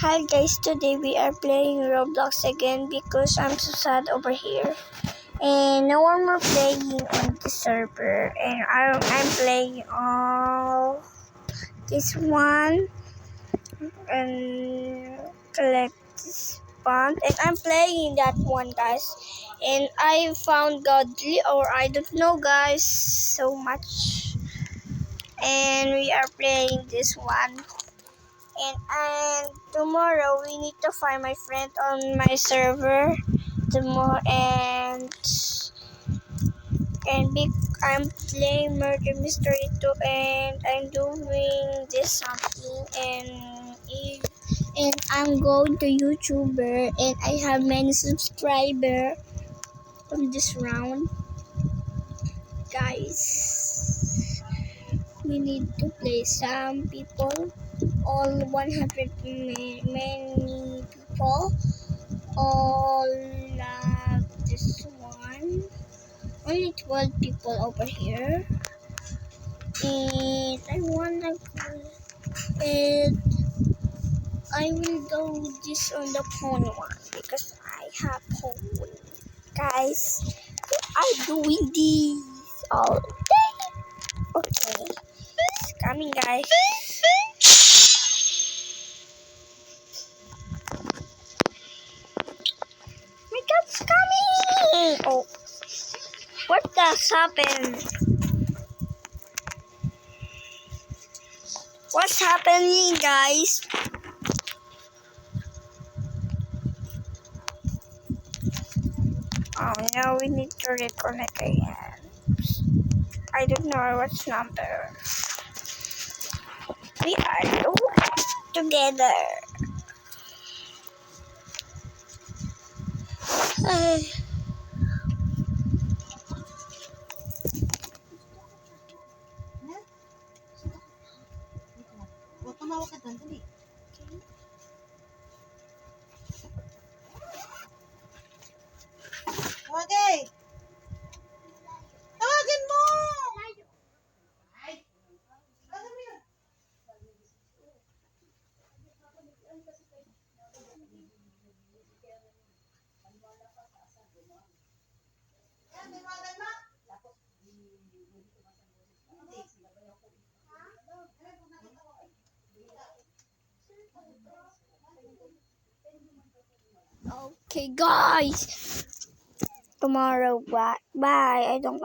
Hi guys, today we are playing Roblox again because I'm so sad over here. And no one more playing on the server. And I'm playing all this one and collect this bond. And I'm playing that one, guys. And I found Godly, or I don't know, guys, so much. And we are playing this one. And tomorrow we need to find my friend on my server tomorrow I'm playing Murder Mystery 2 and I'm doing this something and I'm going to YouTuber and I have many subscribers on this round. Guys, we need to play some people, all 100 many people, all this one, only 12 people over here, and I wanna go, and I will go this on the phone one because I have phone. Guys, I'm doing this all day. Okay, it's coming, guys. My God's coming! Oh, what does happen? What's happening, guys? Oh no, we need to reconnect again. I don't know what's number. We are together. Ay. Huwag tumawag ka doon, dali. Okay. Tawagin mo! Ay! Tawagin mo yun. Yan, tiwagan mo. Okay, guys. Tomorrow, bye. I don't